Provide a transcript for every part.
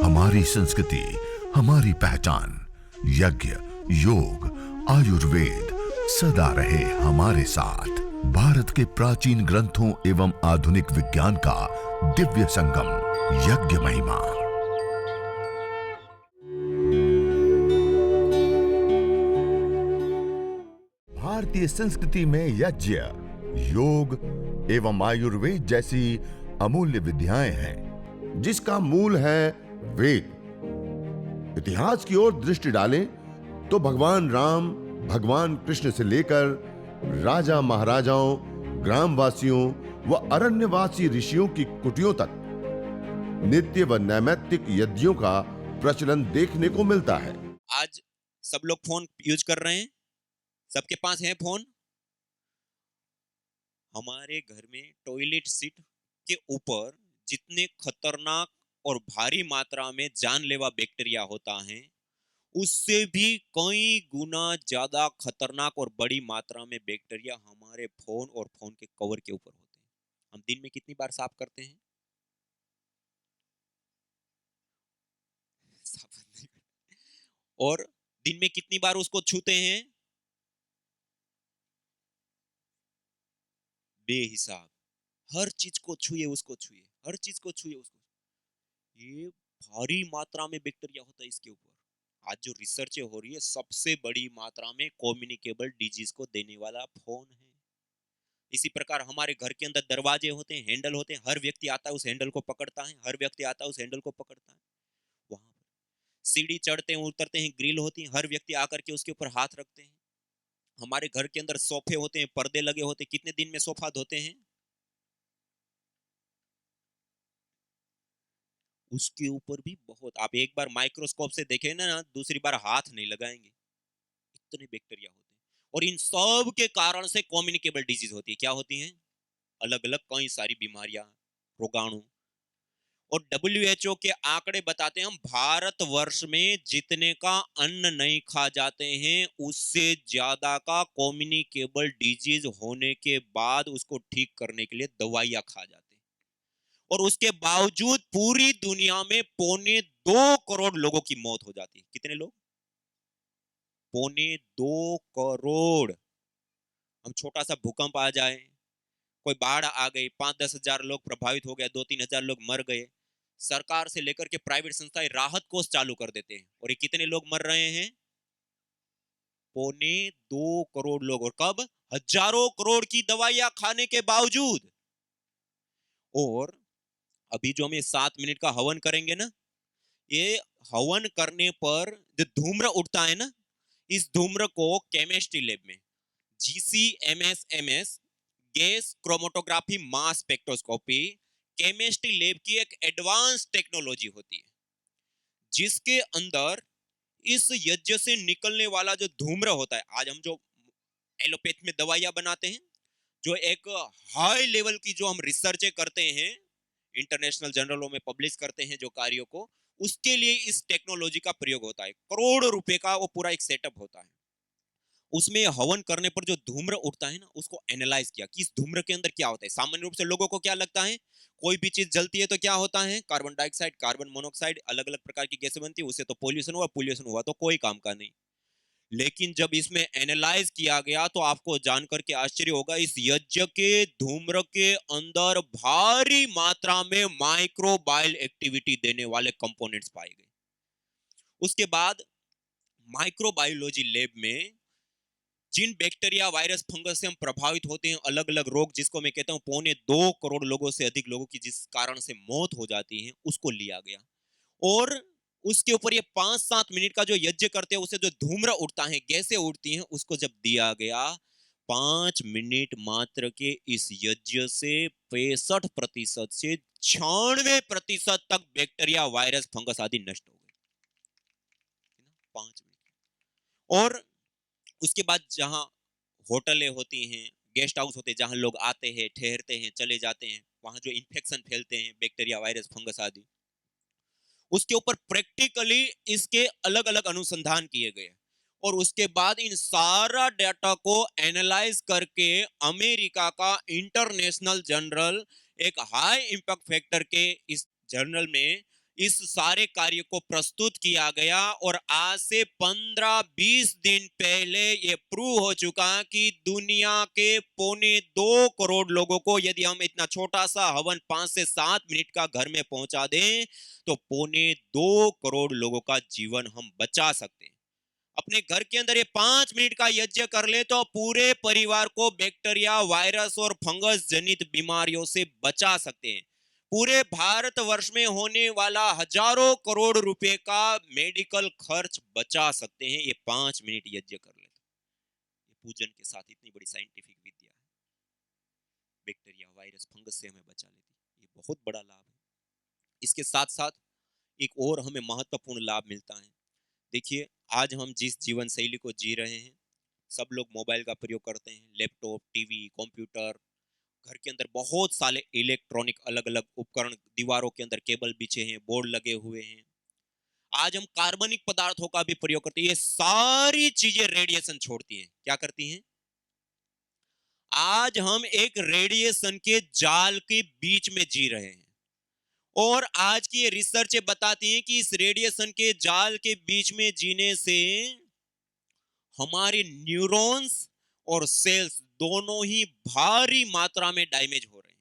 हमारी संस्कृति, हमारी पहचान। यज्ञ, योग, आयुर्वेद सदा रहे हमारे साथ। भारत के प्राचीन ग्रंथों एवं आधुनिक विज्ञान का दिव्य संगम, यज्ञ महिमा। भारतीय संस्कृति में यज्ञ, योग एवं आयुर्वेद जैसी अमूल्य विद्याएं हैं, जिसका मूल है वेद। इतिहास की ओर दृष्टि डालें तो भगवान राम, भगवान कृष्ण से लेकर राजा महाराजाओं, ग्रामवासियों व अरण्यवासी ऋषियों की कुटियों तक नित्य व नैमित्तिक यज्ञों का प्रचलन देखने को मिलता है। आज सब लोग फोन यूज कर रहे हैं, सबके पास है फोन। हमारे घर में टॉयलेट सीट के ऊपर जितने खतरनाक और भारी मात्रा में जानलेवा बैक्टीरिया होता है, उससे भी कई गुना ज्यादा खतरनाक और बड़ी मात्रा में बैक्टीरिया हमारे फोन और फोन के कवर के ऊपर होते हैं। हम दिन में कितनी बार साफ करते हैं? साफ नहीं करते। और दिन में कितनी बार उसको छूते हैं? बेहिसाब। हर चीज को छुए, उसको छुए, हर चीज को छुए, उसको। ये भारी मात्रा में बैक्टीरिया होता है इसके ऊपर। आज जो रिसर्च हो रही है, सबसे बड़ी मात्रा में कम्युनिकेबल डिजीज को देने वाला फोन है। इसी प्रकार हमारे घर के अंदर दरवाजे होते हैं, हैंडल होते हैं, हर व्यक्ति आता है उस हैंडल को पकड़ता है, हर व्यक्ति आता है उस हैंडल को पकड़ता है। वहां पर सीढ़ी चढ़ते हैं, उतरते हैं, ग्रिल होती है, हर व्यक्ति आकर के उसके ऊपर हाथ रखते हैं। हमारे घर के अंदर सोफे होते हैं, पर्दे लगे होते हैं, कितने दिन में सोफा धोते हैं? उसके ऊपर भी बहुत, आप एक बार माइक्रोस्कोप से देखें ना, दूसरी बार हाथ नहीं लगाएंगे, इतने बैक्टीरिया होते हैं। और इन सब के कारण से कम्युनिकेबल डिजीज होती है। क्या होती हैं? अलग अलग कई सारी बीमारियां, रोगाणु। और WHO के आंकड़े बताते हैं, हम भारतवर्ष में जितने का अन्न नहीं खा जाते हैं, उससे ज्यादा का कम्युनिकेबल डिजीज होने के बाद उसको ठीक करने के लिए दवाइयां खा जाते हैं। और उसके बावजूद पूरी दुनिया में 2.25 करोड़ लोगों की मौत हो जाती है। कितने लोग? 2.25 करोड़। हम छोटा सा भूकंप आ जाए, कोई बाढ़ आ गई, 5-10 हजार लोग प्रभावित हो गए, 2-3 हजार लोग मर गए, सरकार से लेकर के प्राइवेट संस्थाएं राहत कोष चालू कर देते हैं। और ये कितने लोग मर रहे हैं? 2.25 करोड़ लोग। और कब? हजारों करोड़ की दवाइयां खाने के बावजूद। और अभी जो हम ये 7 मिनट का हवन करेंगे ना, ये हवन करने पर जो धूम्र उठता है ना, इस धूम्र को केमिस्ट्री लैब में GCMS gas chromatography mass spectroscopy chemistry lab की एक एडवांस टेक्नोलॉजी होती है, जिसके अंदर इस यज्ञ से निकलने वाला जो धूम्र होता है, आज हम जो एलोपैथ में दवाइयां बनाते हैं, जो एक हाई लेवल की जो हम रिसर्च करते हैं, इंटरनेशनल जर्नलों में पब्लिश करते हैं जो कार्यों को, उसके लिए इस टेक्नोलॉजी का प्रयोग होता है। करोड़ों रुपए का वो पूरा एक सेटअप होता है। उसमें हवन करने पर जो धूम्र उठता है ना, उसको एनालाइज किया कि इस धूम्र के अंदर क्या होता है। सामान्य रूप से लोगों को क्या लगता है, कोई भी चीज जलती है तो क्या होता है? कार्बन डाइऑक्साइड, कार्बन मोनोऑक्साइड, अलग अलग प्रकार की गैसें बनती है, उससे तो पोल्यूशन हुआ, पोल्यूशन हुआ तो कोई काम का नहीं। लेकिन जब इसमें एनालाइज किया गया तो आपको जानकर के आश्चर्य होगा, इस यज्ञ के धूम्र के अंदर भारी मात्रा में माइक्रोबायल एक्टिविटी देने वाले कंपोनेंट्स पाए गए। उसके बाद माइक्रोबायोलॉजी लैब में जिन बैक्टीरिया, वायरस, फंगस से हम प्रभावित होते हैं, अलग अलग रोग, जिसको मैं कहता हूं 2.25 करोड़ लोगों से अधिक लोगों की जिस कारण से मौत हो जाती है, उसको लिया गया। और उसके ऊपर ये 5-7 मिनट का जो यज्ञ करते हैं, उसे जो धूम्र उठता है, गैसें उठती हैं, उसको जब दिया गया, 5 मिनट मात्र के इस यज्ञ से 65% से 96% तक बैक्टीरिया, वायरस, फंगस आदि नष्ट हो गए। 5 मिनट। और उसके बाद जहां होटलें होती हैं, गेस्ट हाउस होते हैं, जहां लोग आते हैं, ठहरते हैं, चले जाते हैं, वहां जो इन्फेक्शन फैलते हैं, बैक्टीरिया, वायरस, फंगस आदि, उसके ऊपर प्रैक्टिकली इसके अलग अलग अनुसंधान किए गए। और उसके बाद इन सारा डाटा को एनालाइज करके अमेरिका का इंटरनेशनल जर्नल, एक हाई इंपैक्ट फैक्टर के इस जर्नल में इस सारे कार्य को प्रस्तुत किया गया और आज से 15-20 दिन पहले ये प्रूव हो चुका कि दुनिया के 2.25 करोड़ लोगों को यदि हम इतना छोटा सा हवन 5 से 7 मिनट का घर में पहुंचा दें तो 2.25 करोड़ लोगों का जीवन हम बचा सकते हैं। अपने घर के अंदर ये 5 मिनट का यज्ञ कर ले तो पूरे परिवार को बैक्टीरिया, वायरस और फंगस जनित बीमारियों से बचा सकते हैं। पूरे भारतवर्ष में होने वाला हजारों करोड़ रुपए का मेडिकल खर्च बचा सकते हैं ये 5 मिनट यज्ञ कर ले तो। ये पूजन के साथ इतनी बड़ी साइंटिफिक विद्या है, बैक्टीरिया, वायरस, फंगस से हमें बचा लेती है, ये बहुत बड़ा लाभ है। इसके साथ साथ एक और हमें महत्वपूर्ण लाभ मिलता है। देखिए, आज हम जिस जीवन शैली को जी रहे हैं, सब लोग मोबाइल का प्रयोग करते हैं, लैपटॉप, टीवी, कंप्यूटर, घर के अंदर बहुत सारे इलेक्ट्रॉनिक अलग अलग उपकरण, दीवारों के अंदर केबल बिछे हैं, बोर्ड लगे हुए हैं। आज हम कार्बनिक पदार्थों का भी प्रयोग करते हैं। ये सारी चीजें रेडिएशन छोड़ती हैं। क्या करती हैं? आज हम एक रेडिएशन के जाल के बीच में जी रहे हैं और आज की ये रिसर्च बताती है कि इस रेडिएशन के जाल के बीच में जीने से हमारे न्यूरॉन्स और सेल्स दोनों ही भारी मात्रा में डैमेज हो रहे हैं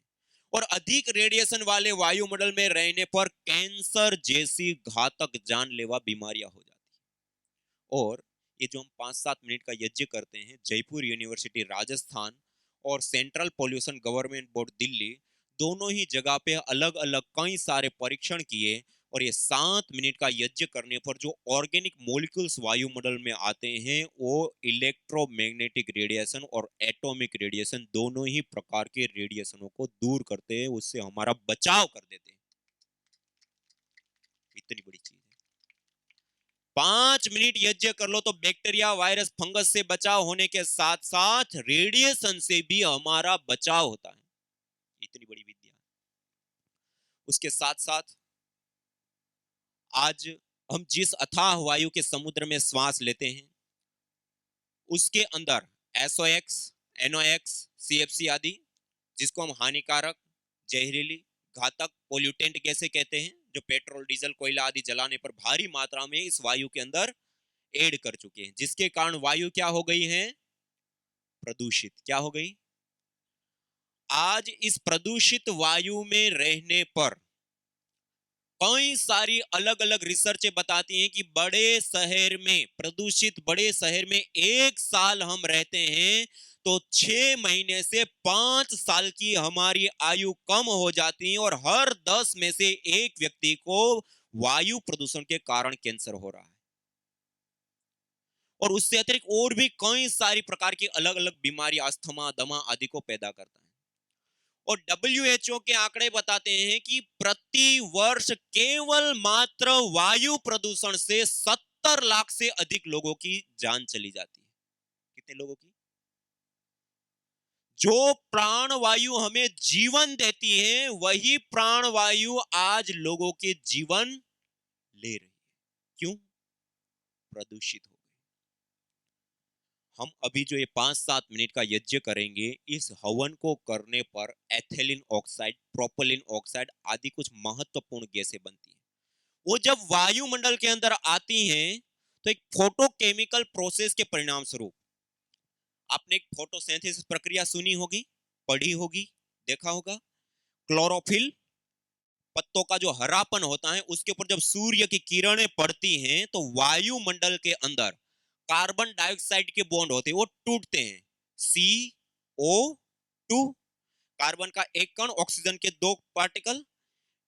और अधिक रेडिएशन वाले वायुमंडल में रहने पर कैंसर जैसी घातक जानलेवा बीमारियां हो जाती हैं। और ये जो हम 5-7 मिनट का यज्ञ करते हैं, जयपुर यूनिवर्सिटी राजस्थान और central pollution government board Delhi दोनों ही जगह पे अलग अलग कई सारे परीक्षण किए और ये 7 मिनट का यज्ञ करने पर जो ऑर्गेनिक मॉलिक्यूल्स वायुमंडल में आते हैं वो इलेक्ट्रोमैग्नेटिक रेडिएशन और एटॉमिक रेडिएशन दोनों ही प्रकार के रेडिएशनों को दूर करते हैं, उससे हमारा बचाव कर देते हैं। इतनी बड़ी चीज है। 5 मिनट यज्ञ कर लो तो बैक्टीरिया, वायरस, फंगस से बचाव होने के साथ साथ रेडिएशन से भी हमारा बचाव होता है। इतनी बड़ी विद्या। उसके साथ साथ आज हम जिस अथाह वायु के समुद्र में श्वास लेते हैं उसके अंदर SOx, NOx, CFC आदि, जिसको हम हानिकारक, जहरीली, घातक, पोल्यूटेंट गैसें कहते हैं, जो पेट्रोल, डीजल, कोयला आदि जलाने पर भारी मात्रा में इस वायु के अंदर ऐड कर चुके हैं, जिसके कारण वायु क्या हो गई है? प्रदूषित। क्या हो गई? आज इस प्रदूषित वायु में रहने पर कई सारी अलग अलग रिसर्चें बताती हैं कि बड़े शहर में, प्रदूषित बड़े शहर में 1 साल हम रहते हैं तो 6 महीने से 5 साल की हमारी आयु कम हो जाती है और हर 10 में से 1 व्यक्ति को वायु प्रदूषण के कारण कैंसर हो रहा है। और उससे अतिरिक्त और भी कई सारी प्रकार की अलग अलग बीमारी, अस्थमा, दमा आदि को पैदा करता है। और WHO के आंकड़े बताते हैं कि प्रति वर्ष केवल मात्र वायु प्रदूषण से 70 लाख से अधिक लोगों की जान चली जाती है। कितने लोगों की? जो प्राणवायु हमें जीवन देती है वही प्राणवायु आज लोगों के जीवन ले रही है। क्यों? प्रदूषित हो गई। हम अभी जो ये 5-7 मिनट का यज्ञ करेंगे, इस हवन को करने पर एथिलीन ऑक्साइड, प्रोपिलीन ऑक्साइड आदि कुछ महत्वपूर्ण गैसें बनती हैं। वो जब वायुमंडल के अंदर आती हैं तो एक फोटोकेमिकल प्रोसेस के परिणाम स्वरूप, आपने एक फोटोसिंथेसिस प्रक्रिया सुनी होगी, पढ़ी होगी, देखा होगा। क्लोरोफिल, पत्तों का जो हरापन होता है उसके ऊपर जब सूर्य की किरणें पड़ती हैं तो वायुमंडल के अंदर कार्बन डाइऑक्साइड के बॉन्ड होते हैं, वो टूटते हैं। CO2, कार्बन का एक कण, ऑक्सीजन के 2 पार्टिकल,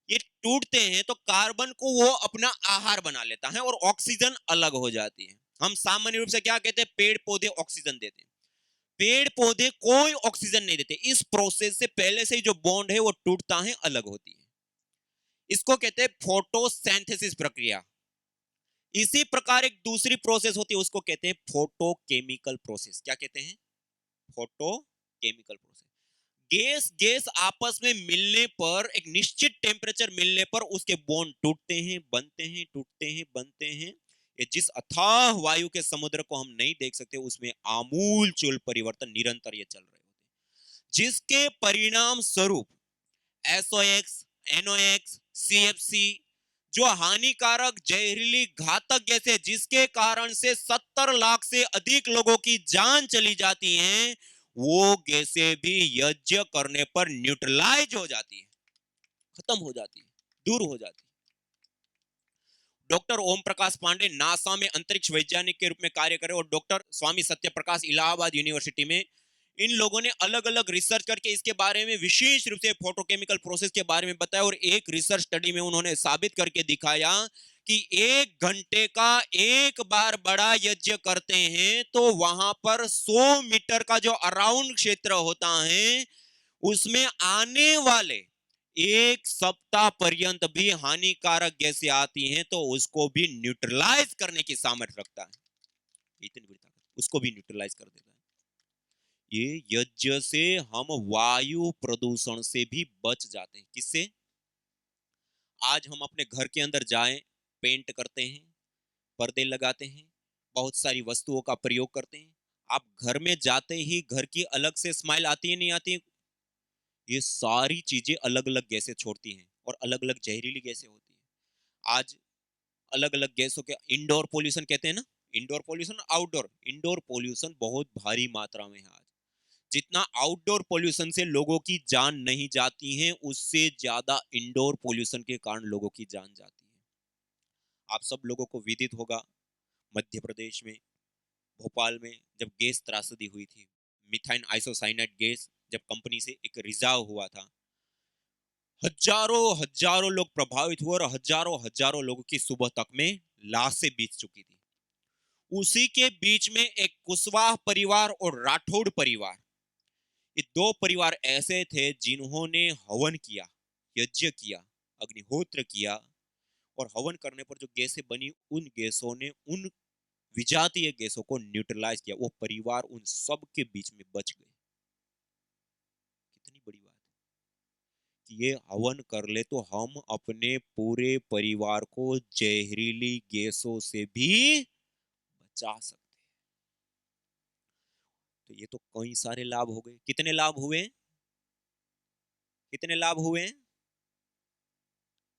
ये टूटते हैं तो कार्बन को वो अपना आहार बना लेता है और ऑक्सीजन अलग हो जाती है। हम सामान्य रूप से क्या कहते हैं? पेड़ पौधे ऑक्सीजन देते हैं। पेड़ पौधे कोई ऑक्सीजन नहीं देते। इस प्रोसेस से पहले से ही जो बॉन्ड है वो टूटता है, अलग होती है। इसको कहते हैं फोटोसिंथेसिस प्रक्रिया। इसी प्रकार एक दूसरी प्रोसेस होती है, उसको कहते हैं फोटोकेमिकल प्रोसेस। क्या कहते हैं? Photochemical process. गैस गैस आपस में मिलने पर, एक निश्चित टेम्परेचर मिलने पर उसके बॉन्ड टूटते हैं, बनते हैं, टूटते हैं, बनते हैं। ये जिस अथाह वायु के समुद्र को हम नहीं देख सकते उसमें आमूल चूल परिवर्तन निरंतर ये चल रहे होते हैं, जिसके परिणाम स्वरूप SOx, NOx, CFC जो हानिकारक जहरीली घातक गैस है, जिसके कारण से 70 लाख से अधिक लोगों की जान चली जाती है, वो गैसें भी यज्ञ करने पर न्यूट्रलाइज हो जाती है, खत्म हो जाती है, दूर हो जाती है। डॉक्टर ओम प्रकाश पांडे नासा में अंतरिक्ष वैज्ञानिक के रूप में कार्य करे, और डॉक्टर स्वामी सत्यप्रकाश इलाहाबाद यूनिवर्सिटी में, इन लोगों ने अलग अलग रिसर्च करके इसके बारे में विशेष रूप से फोटोकेमिकल प्रोसेस के बारे में बताया, और एक रिसर्च स्टडी में उन्होंने साबित करके दिखाया कि 1 घंटे का एक बार बड़ा यज्ञ करते हैं तो वहां पर 100 मीटर का जो अराउंड क्षेत्र होता है, उसमें आने वाले 1 सप्ताह पर्यंत भी हानिकारक गैसें आती हैं तो उसको भी न्यूट्रलाइज करने की सामर्थ्य रखता है। इतनी बड़ी ताकत, उसको भी न्यूट्रलाइज कर देता है। ये यज्ञ से हम वायु प्रदूषण से भी बच जाते हैं। किससे? आज हम अपने घर के अंदर जाएं, पेंट करते हैं, पर्दे लगाते हैं, बहुत सारी वस्तुओं का प्रयोग करते हैं। आप घर में जाते ही घर की अलग से स्माइल आती है, नहीं आती? ये सारी चीजें अलग अलग गैसें छोड़ती हैं और अलग अलग जहरीली गैसें होती हैं। आज अलग अलग गैसों के इंडोर पोल्यूशन कहते हैं ना, indoor pollution, outdoor. Indoor pollution बहुत भारी मात्रा में है आज। जितना आउटडोर पोल्यूशन से लोगों की जान नहीं जाती है, उससे ज्यादा इंडोर पोल्यूशन के कारण लोगों की जान जाती है। आप सब लोगों को विदित होगा, मध्य प्रदेश में भोपाल में जब गैस त्रासदी हुई थी, मिथाइन आइसोसाइनाइड गैस जब कंपनी से एक रिसाव हुआ था, हजारों हजारों लोग प्रभावित हुए और हजारों हजारों लोगों की सुबह तक में लाशें बीत चुकी थी। उसी के बीच में एक कुशवाहा परिवार और राठौड़ परिवार, ये 2 परिवार ऐसे थे जिन्होंने हवन किया, यज्ञ किया, अग्निहोत्र किया, और हवन करने पर जो गैसें बनी, उन गैसों ने उन विजातीय गैसों को न्यूट्रलाइज किया। वो परिवार उन सब के बीच में बच गए। कितनी बड़ी बात है कि ये हवन कर ले तो हम अपने पूरे परिवार को जहरीली गैसों से भी बचा सकते हैं। तो ये तो कई सारे लाभ हो गए। कितने लाभ हुए? कितने लाभ हुए?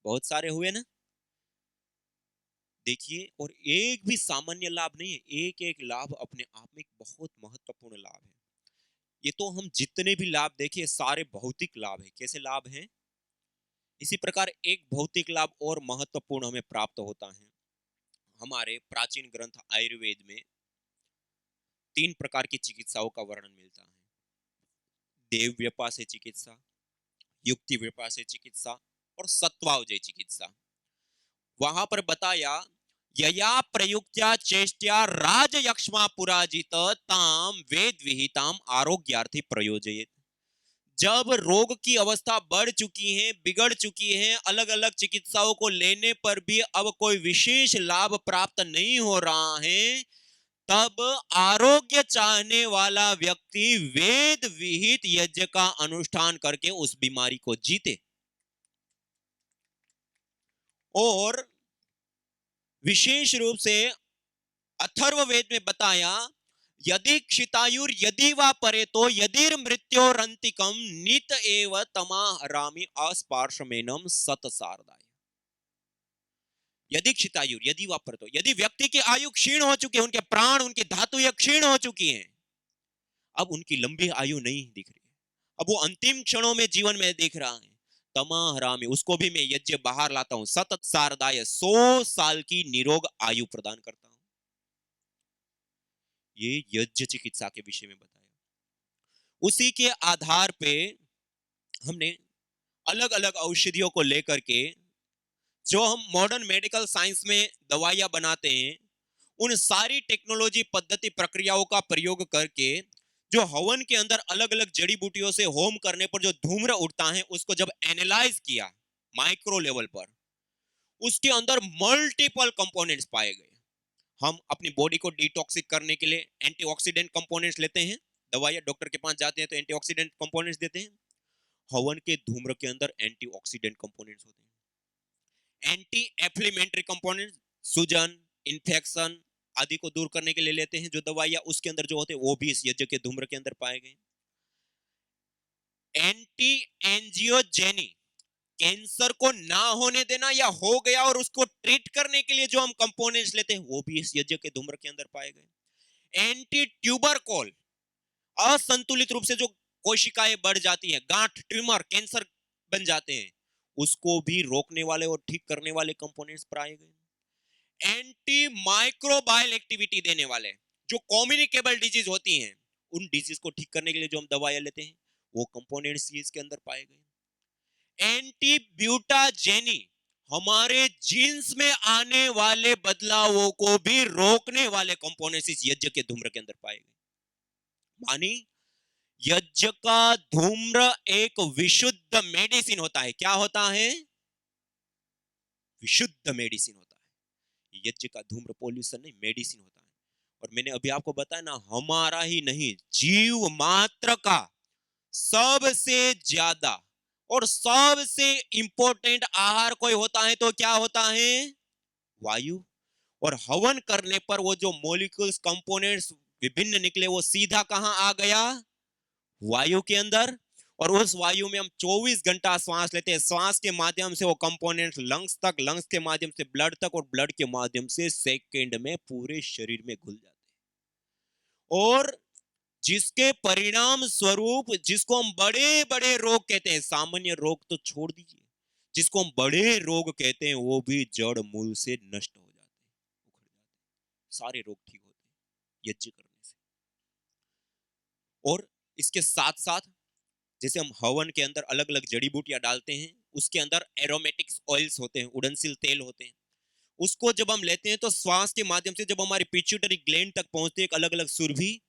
बहुत सारे हुए ना। देखिए, और एक भी सामान्य लाभ नहीं है, एक एक लाभ अपने आप में एक बहुत महत्वपूर्ण लाभ है। ये तो हम जितने भी लाभ देखे सारे भौतिक लाभ है। कैसे लाभ हैं? इसी प्रकार एक भौतिक लाभ और महत्वपूर्ण हमें प्राप्त होता है। हमारे प्राचीन ग्रंथ आयुर्वेद में 3 प्रकार की चिकित्साओं का वर्णन मिलता है। देव व्यपा से चिकित्सा, युक्ति व्यपा से चिकित्सा, और सत्वावजय चिकित्सा। वहां पर बताया, यया प्रयुक्त्या चेष्ट्या राजयक्ष्मा पुराजित ताम वेद विहिताम आरोग्यार्थी प्रयोजयेत। जब रोग की अवस्था बढ़ चुकी है, बिगड़ चुकी है, अलग अलग चिकित्साओं को लेने पर भी अब कोई विशेष लाभ प्राप्त नहीं हो रहा है, तब आरोग्य चाहने वाला व्यक्ति वेद विहित यज्ञ का अनुष्ठान करके उस बीमारी को जीते। और विशेष रूप से अथर्ववेद में बताया, यदि क्षितायुर यदि वा परे तो यदिर मृत्योरंतिकम नित एव तमाहरामि अस्पार्शमेनम सतसारदाय। यदि क्षितायुर यदि वा परे तो, यदि व्यक्ति की आयु क्षीण हो चुकी है, उनके प्राण, उनकी धातु क्षीण हो चुकी हैं, अब उनकी लंबी आयु नहीं दिख रही है, अब वो अंतिम क्षणों में जीवन में दिख रहा है, तमाहरामि, उसको भी मैं यज्ञ बाहर लाता हूं, सतत सारदाय, 100 साल की निरोग आयु प्रदान करता हूं। ये यज्ञ चिकित्सा के विषय में बताया। उसी के आधार पे हमने अलग अलग औषधियों को लेकर के, जो हम मॉडर्न मेडिकल साइंस में दवाइयां बनाते हैं, उन सारी टेक्नोलॉजी पद्धति प्रक्रियाओं का प्रयोग करके, जो हवन के अंदर अलग अलग जड़ी बूटियों से होम करने पर जो धूम्र उठता है, उसको जब एनालाइज किया माइक्रो लेवल पर, उसके अंदर मल्टीपल कंपोनेंट्स पाए गए। हम अपनी बॉडी को डिटॉक्सिक करने के लिए एंटीऑक्सीडेंट कंपोनेंट्स लेते हैं, दवाइयां डॉक्टर के पास जाते हैं तो एंटीऑक्सीडेंट कंपोनेंट्स देते हैं। हवन के धूम्र के अंदर एंटीऑक्सीडेंट कंपोनेंट्स होते हैं। एंटी एफ्लेमेटरी कंपोनेंट्स, सूजन, इन्फेक्शन आदि को दूर करने के लिए लेते हैं जो दवाइयां, उसके अंदर जो होते हैं वो भी इस यज्ञ के धूम्र के अंदर पाए गए। एंटी एंजियोजेनी, कैंसर को ना होने देना या हो गया और उसको ट्रीट करने के लिए जो हम कंपोनेंट्स लेते हैं वो भी इस यज्ञ के धूम्र के अंदर पाए गए। एंटी ट्यूबरकोल, असंतुलित रूप से जो कोशिकाएं बढ़ जाती हैं, गांठ, ट्यूमर, कैंसर बन जाते हैं, उसको भी रोकने वाले और ठीक करने वाले कंपोनेंट्स पाए गए। एंटी माइक्रोबायल एक्टिविटी देने वाले, जो कम्युनिकेबल डिजीज होती हैं, उन डिजीज को ठीक करने के लिए जो हम दवाइयां लेते हैं, वो कंपोनेंट्स इसके अंदर पाए गए। एंटी ब्यूटाजेनी, हमारे जीन्स में आने वाले बदलावों को भी रोकने वाले कंपोनेंट्स इस यज्ञ के धूम्र के अंदर पाए गए। मानी यज्ञ का धूम्र एक विशुद्ध मेडिसिन होता है। क्या होता है? विशुद्ध मेडिसिन होता है। यज्ञ का धूम्र पॉल्यूशन नहीं, मेडिसिन होता है। और मैंने अभी आपको बताया ना, हमारा ही नहीं, जीव मात्र का सबसे ज्यादा और सबसे इंपॉर्टेंट आहार कोई होता है तो क्या होता है? वायु। और हवन करने पर वो जो मॉलिक्यूल्स, कंपोनेंट्स विभिन्न निकले, वो सीधा कहां आ गया? वायु के अंदर। और उस वायु में हम 24 घंटा श्वास लेते हैं। श्वास के माध्यम से वो कंपोनेंट्स लंग्स तक, लंग्स के माध्यम से ब्लड तक, और ब्लड के माध्यम से सेकंड में पूरे शरीर में घुल जाते हैं। और जिसके परिणाम स्वरूप, जिसको हम बड़े बड़े रोग कहते हैं, सामान्य रोग तो छोड़ दीजिए, जिसको हम बड़े रोग कहते हैं, वो भी जड़ मूल से नष्ट हो जाते हैं, उखड़ जाते हैं। सारे रोग ठीक होते हैं यज्ञ करने से। और इसके साथ साथ जैसे हम हवन के अंदर अलग अलग जड़ी बूटियां डालते हैं, उसके अंदर एरोमेटिक्स ऑयल्स होते हैं, उड़नसील तेल होते हैं। उसको जब हम लेते हैं तो श्वास के माध्यम से जब हमारी पिट्यूटरी ग्लैंड तक पहुंचते हैं, एक अलग अलग सुरभि,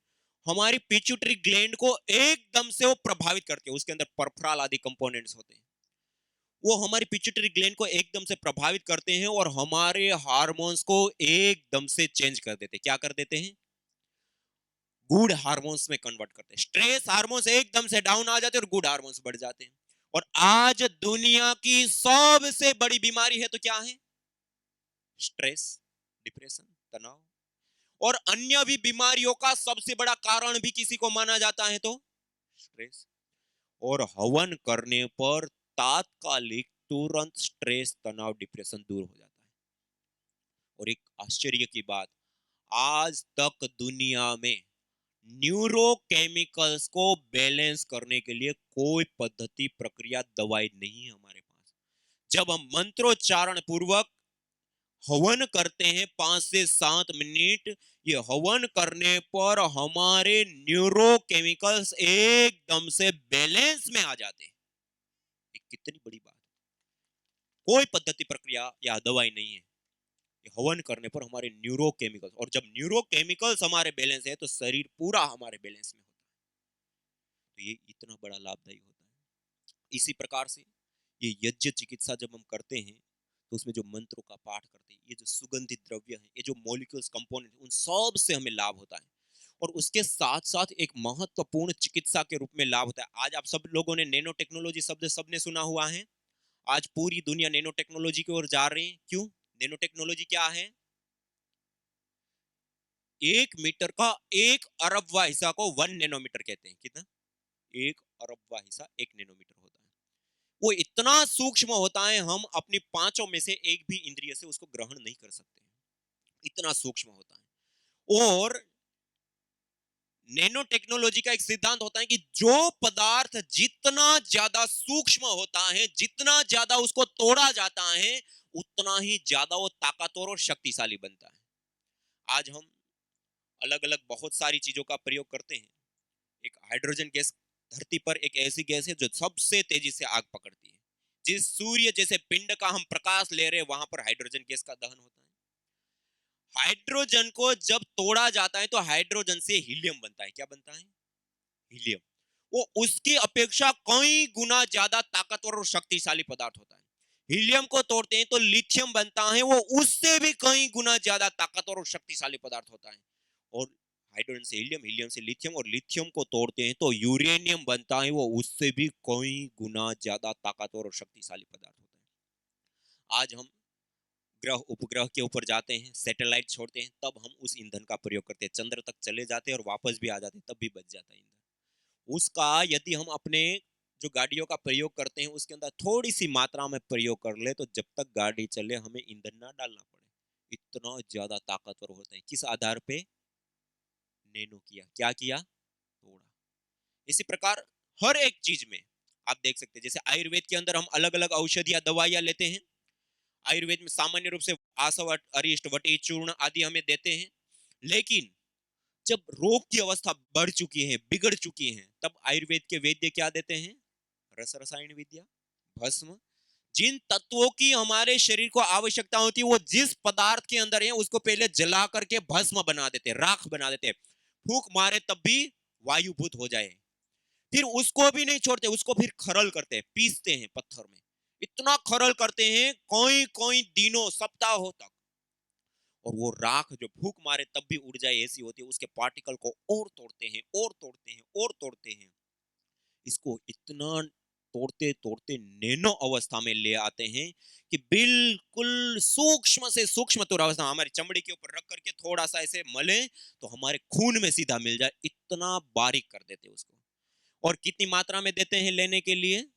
हमारी पिट्यूटरी ग्लैंड को एकदम से वो प्रभावित करते हैं। उसके अंदर परफ्राल आदि कंपोनेंट्स होते हैं, वो हमारी पिट्यूटरी ग्लैंड को एकदम से प्रभावित करते हैं और हमारे हार्मोन्स को एकदम से चेंज कर देते हैं। क्या कर देते हैं? गुड हार्मोन्स में कन्वर्ट करते हैं। स्ट्रेस हार्मोन्स एकदम से डाउन आ जाते हैं और गुड हार्मोन्स बढ़ जाते हैं। और आज दुनिया की सबसे बड़ी बीमारी है तो क्या है? स्ट्रेस, डिप्रेशन, तनाव। और अन्य भी बीमारियों का सबसे बड़ा कारण भी किसी को माना जाता है तो स्ट्रेस। और हवन करने पर तात्कालिक तुरंत स्ट्रेस, तनाव, डिप्रेशन दूर हो जाता है। और एक आश्चर्य की बात, आज तक दुनिया में न्यूरोकेमिकल्स को बैलेंस करने के लिए कोई पद्धति, प्रक्रिया, दवाई नहीं है हमारे पास। जब हम मंत्रोच्चारण पूर्वक हवन करते हैं 5 से 7 मिनट, ये हवन करने पर हमारे न्यूरोकेमिकल्स एकदम से बैलेंस में आ जाते हैं। ये कितनी बड़ी बात है। कोई पद्धति, प्रक्रिया या दवाई नहीं है, हवन करने पर हमारे न्यूरोकेमिकल्स, और जब न्यूरोकेमिकल्स हमारे बैलेंस है तो शरीर पूरा हमारे बैलेंस में होता है। तो ये इतना बड़ा लाभदायी होता है। इसी प्रकार से ये यज्ञ चिकित्सा जब हम करते हैं तो उसमें जो मंत्रों का पाठ करते हैं, ये जो सुगंधित द्रव्य है, ये जो मॉलिक्यूल्स, कंपोनेंट, उन सब से हमें लाभ होता है। और उसके साथ साथ एक महत्वपूर्ण चिकित्सा के रूप में लाभ होता है। आज आप सब लोगों ने नैनो टेक्नोलॉजी शब्द सबने सुना हुआ है। आज पूरी दुनिया नैनो टेक्नोलॉजी की ओर जा रही है। क्यों? नैनो टेक्नोलॉजी क्या है? 1 मीटर का 1 अरबवा हिस्सा को 1 नैनोमीटर कहते हैं। कितना? 1 अरबवा हिस्सा 1 नैनोमीटर होता है। वो इतना सूक्ष्म होता है, हम अपनी 5 में से एक भी इंद्रिय से उसको ग्रहण नहीं कर सकते, इतना सूक्ष्म होता है। और नैनो टेक्नोलॉजी का एक सिद्धांत होता है कि जो पदार्थ जितना ज्यादा सूक्ष्म होता है, जितना ज्यादा उसको तोड़ा जाता है, उतना ही ज्यादा वो ताकतवर और शक्तिशाली बनता है। आज हम अलग अलग बहुत सारी चीजों का प्रयोग करते हैं। एक हाइड्रोजन गैस, धरती पर एक ऐसी गैस है जो सबसे तेजी से आग पकड़ती है। जिस सूर्य जैसे पिंड का हम प्रकाश ले रहे हैं, वहां पर हाइड्रोजन गैस का दहन होता है। हाइड्रोजन को जब तोड़ा जाता है तो हाइड्रोजन से हीलियम बनता है। क्या बनता है? हीलियम। वो उसकी अपेक्षा कई गुना ज्यादा ताकतवर और शक्तिशाली पदार्थ होता है। हीलियम को तोड़ते हैं तो लिथियम बनता है, वो उससे भी कई गुना ज्यादा ताकतवर और शक्तिशाली पदार्थ होता है। और हाइड्रोजन से हीलियम, हीलियम से लिथियम, और लिथियम को तोड़ते हैं तो यूरेनियम बनता है, वो उससे भी कई गुना ज्यादा ताकतवर और शक्तिशाली पदार्थ होता है। आज हम ग्रह, उपग्रह के ऊपर जाते हैं, सैटेलाइट छोड़ते हैं, तब हम उस ईंधन का प्रयोग करते हैं। चंद्र तक चले जाते हैं और वापस भी आ जाते हैं, तब भी बच जाता है ईंधन। उसका यदि हम अपने जो गाड़ियों का प्रयोग करते हैं उसके अंदर थोड़ी सी मात्रा में प्रयोग कर ले तो जब तक गाड़ी चले हमें ईंधन ना डालना पड़े, इतना ज्यादा ताकतवर होता है। किस आधार पे? नैनो किया। क्या किया? तोड़ा। इसी प्रकार हर एक चीज में आप देख सकते हैं, जैसे आयुर्वेद के अंदर हम अलग अलग औषधियां दवाइयां लेते हैं। आयुर्वेद में सामान्य रूप से आसव, अरिष्ट, वटी, चूर्ण आदि हमें देते हैं, लेकिन जब रोग की अवस्था बढ़ चुकी है, बिगड़ चुकी है, तब आयुर्वेद के वैद्य क्या देते हैं? रस रसायन विद्या, भस्म। जिन तत्वों की हमारे शरीर को आवश्यकता होती है वो जिस पदार्थ के अंदर है उसको पहले जला करके भस्म बना देते, राख बना देते, फूंक मारे तब भी वायुभूत हो जाए। फिर उसको भी नहीं छोड़ते, उसको फिर खरल करते हैं, पीसते हैं पत्थर में, इतना खरल करते हैं कोई कोई दिनों सप्ताहों तक, और वो राख जो फूंक मारे तब भी उड़ जाए ऐसी होती है। उसके पार्टिकल को और तोड़ते हैं और तोड़ते हैं और तोड़ते हैं, इसको इतना तोड़ते तोड़ते नैनो अवस्था में ले आते हैं कि बिल्कुल सूक्ष्म से सूक्ष्मतर अवस्था हमारी चमड़ी के ऊपर रख करके थोड़ा सा ऐसे मले तो हमारे खून में सीधा मिल जाए, इतना बारीक कर देते हैं उसको। और कितनी मात्रा में देते हैं लेने के लिए?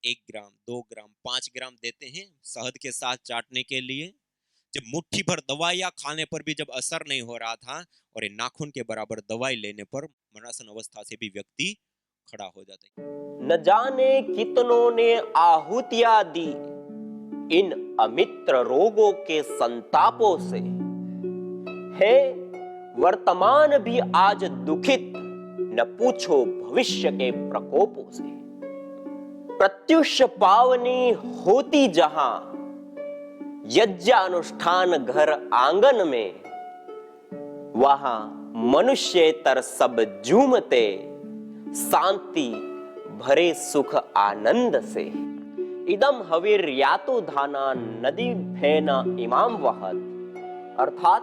1 ग्राम, 2 ग्राम, 5 ग्राम देते हैं शहद के साथ चाटने के लिए। जब मुट्ठी भर दवाइयां खाने पर भी जब असर नहीं हो रहा था और ये नाखून के बराबर दवाई लेने पर मरणासन अवस्था से भी व्यक्ति खड़ा हो जाता है। न जाने कितनों ने आहुतियां दी इन अमित्र रोगों के संतापों से, है वर्तमान भी आज दुखित, न पूछो भविष्य के प्रकोपों से। प्रत्युष पावनी होती जहां यज्ञानुष्ठान घर आंगन में, वहां मनुष्येतर सब झूमते शांति भरे सुख आनंद से। इदम हविर्यातो धाना नदी फेना इमाम वहत, अर्थात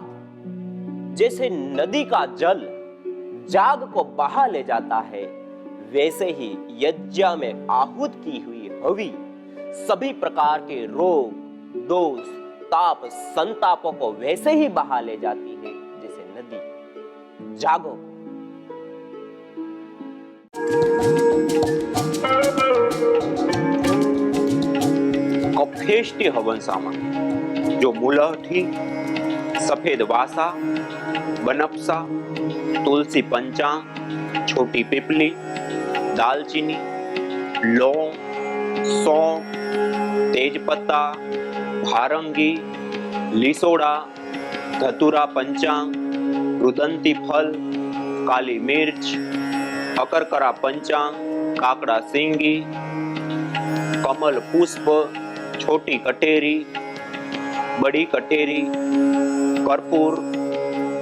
जैसे नदी का जल जाग को बहा ले जाता है, वैसे ही यज्ञ में आहूत की हुई हवि सभी प्रकार के रोग, दोष, ताप, संतापों को वैसे ही बहा ले जाती है जैसे नदी। जागो। कफेष्टि हवन सामग्री जो मुलठी, सफेद वासा, बनफसा, तुलसी पंचांग, छोटी पिपली, दालचीनी, लौंग, सौंफ, तेजपत्ता, भारंगी, लिसोड़ा, धतूरा पंचांग, रुदंती फल, काली मिर्च, अकरकरा पंचांग, काकड़ा सिंगी, कमल पुष्प, छोटी कटेरी, बड़ी कटेरी, कर्पूर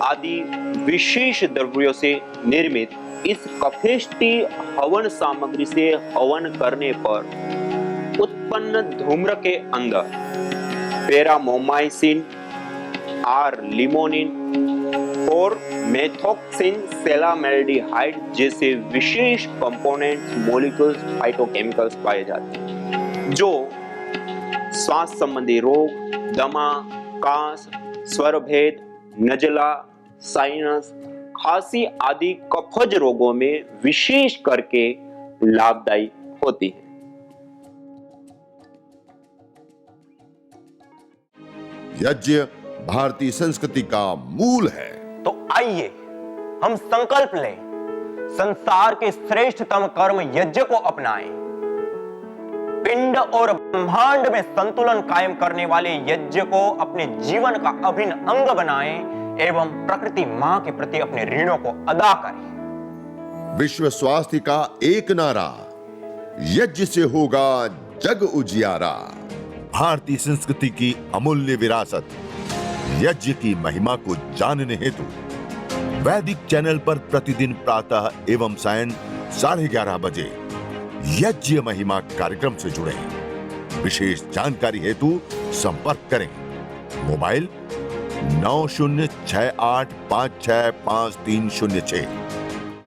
आदि विशेष द्रव्यों से निर्मित इस कफेष्टि हवन सामग्री से हवन करने पर उत्पन्न धूम्र के अंदर पेरामोमाइसिन, आर लिमोनिन और मेथोक्सिन सेलामेल्डिहाइड जैसे विशेष कंपोनेंट्स, मॉलिक्यूल्स, फाइटोकेमिकल्स पाए जाते हैं जो श्वास संबंधी रोग, दमा, कास, स्वरभेद, नजला, साइनस, खांसी आदि कफज रोगों में विशेष करके लाभदायी होती है। यज्ञ भारतीय संस्कृति का मूल है। तो आइए हम संकल्प लें, संसार के श्रेष्ठतम कर्म यज्ञ को अपनाएं। पिंड और ब्रह्मांड में संतुलन कायम करने वाले यज्ञ को अपने जीवन का अभिन्न अंग बनाएं एवं प्रकृति मां के प्रति अपने ऋणों को अदा करें। विश्व स्वास्थ्य का एक नारा, यज्ञ से होगा जग उजियारा। भारतीय संस्कृति की अमूल्य विरासत यज्ञ की महिमा को जानने हेतु वैदिक चैनल पर प्रतिदिन प्रातः एवं सायं 11:30 बजे यज्ञ महिमा कार्यक्रम से जुड़े। विशेष जानकारी हेतु संपर्क करें। मोबाइल 9068565306।